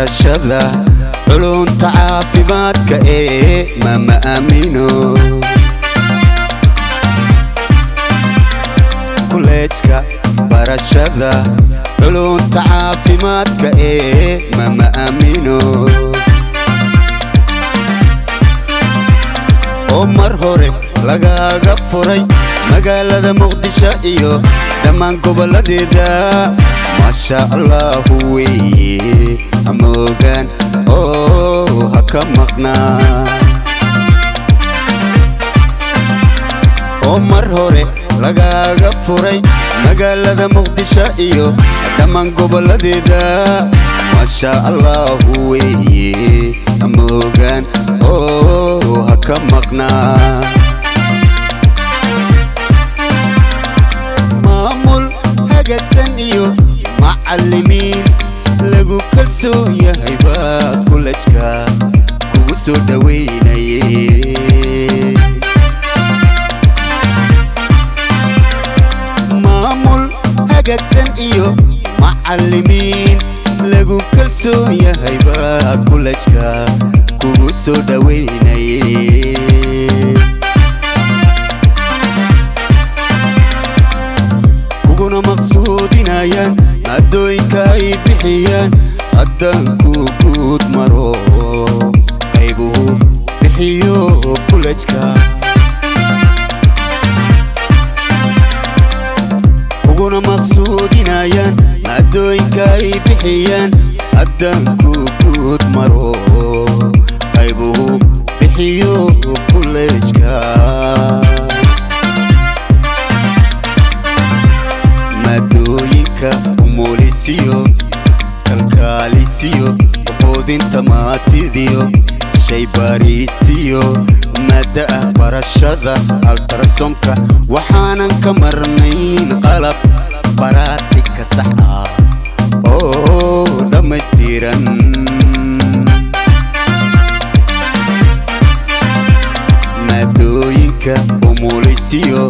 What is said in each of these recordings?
barashada culunta caafimaadka ma aamino kolleejka barashada culunta caafimaadka ma aamino oo mar hore lagaga furay magaalada Muqdisho iyo dhammaan goboladeeda ما شاء الله وي أموغان هكمقنا عمر هوري لغاغا فوري مقالة مقدشة إيو دمان قبل ديدا ما شاء الله وي أموغان هكمقنا مامول هاقاكسن إيو معلمين لقو كلسو يا هيبا كولجكا كوسو دويناي مامول هاقاكسن إيو معلمين لقو كلسو يا هيبا كولجكا كوسو دويناي كونا مقصودين ايان مادوينك اي بحيان عدان كوكود مرو ايبو بحيو كولجكا كونا مقصودين ايان مادوينك اي بحيان عدان كوكود مرو ايبو بحيو كولجكا موليسيو كالكاليسيو وقودين تماتيديو شي باريستيو مدى برشادة الترسومكا وحانا كمرنين قلب براتك سحا دمستيران مدوينكا وموليسيو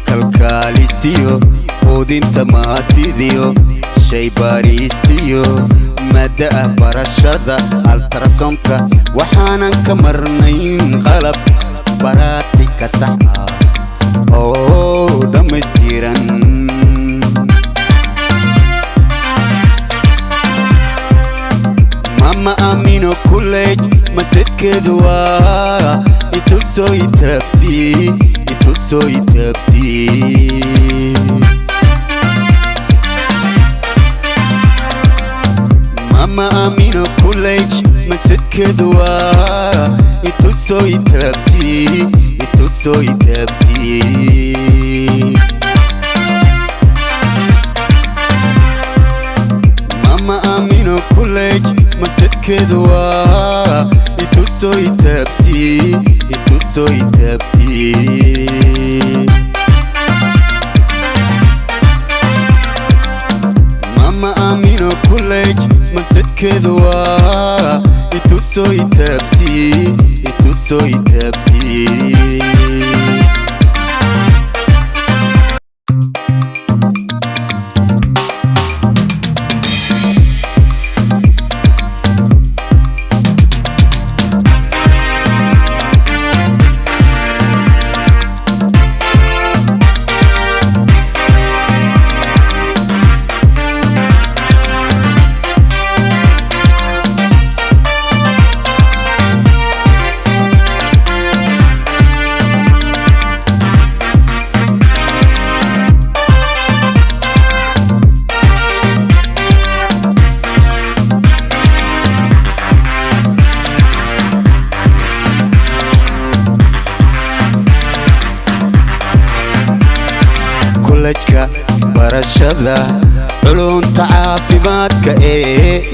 كالكاليسيو ودين تماتيديو شي باريستيو مدى برشادة الترسومكا وحانا كمرنين قلب براتك سحا دمستيران ماما امينو كوليج مسك دوا يتوسو يتبسي ماما امينو كوليج مسك دوا يتوسو يتبسي ماما امينو كوليج مسك دوا يتوسو يتبسي ماما امينو كوليج مسك دوا يتوسو يتبسي kolleejka barashada culunta caafimaadka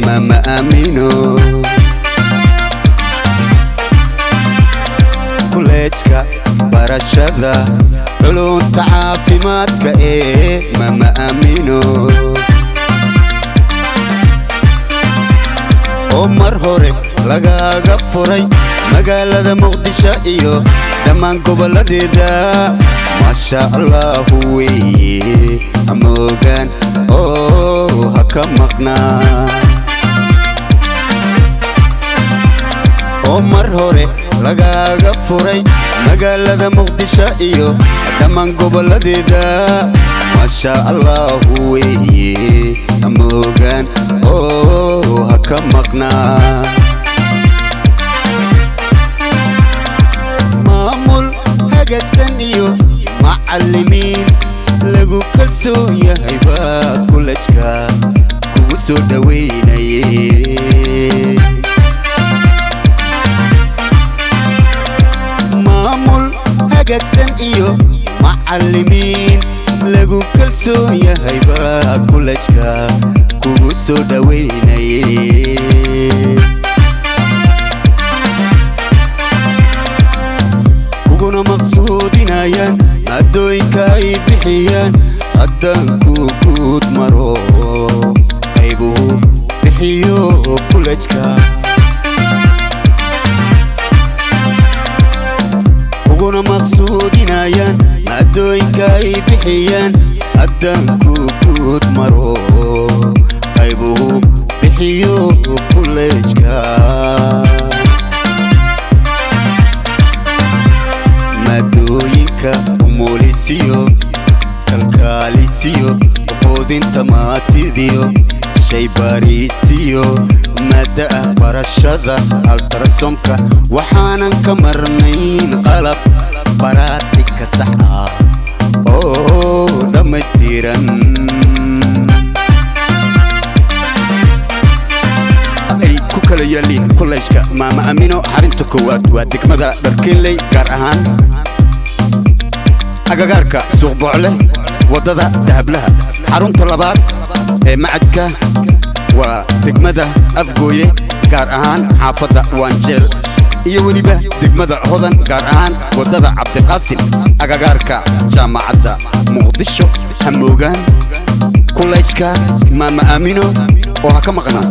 ma aamino kolleejka barashada culunta caafimaadka ma aamino oo mar hore lagaga furay magaalada Muqdisho iyo dhammaan goboladeeda ما شاء الله وي أموغان هكمقنا oo mar hore lagaaga furay magaalada muqdisho iyo dhammaan goboladeeda masha Allah weeye amogan oo haka maqnaa maamul hagaagsan iyo macallimiin lagu kalsoon yahay baa kulajka kugu soo dhaweynayay maamul hagaagsan iyo macallimiin lagu kalsoon yahay baa kulajka kugu soo dhaweynayay kuguna maqsuudinayaan maadooyinka ay bixiyaan haddaan ku guud maro qaybuhu bixiyo kulajka kuguna maqsuudinayaan maadooyinka ay bixiyaan haddaan ku guud maro qaybuhu bixiyo kulajka maadooyinka umulisiyo kalkaalisiyo quudinta maatidiyo shay baaristiyo maada ah barashada altarasomka waxaanan ka marnayn qalab baraatika sax ah oo dhammaystiran ay ku kala yaaliin kulajka maama amino xarinta koowaad waa degmada dharkiinley gaar ahaan agagaarka suuq bocle wadada dahablaha xarunta labaad ee macadka waa degmada afgooye gaar ahaan xaafadda waanjeel iyo weliba degmada hodan gaar ahaan wadada cabdiqaasim agagaarka jaamacadda muqdisho hamoogaan kulajka maama amino oo ha ka maqnaa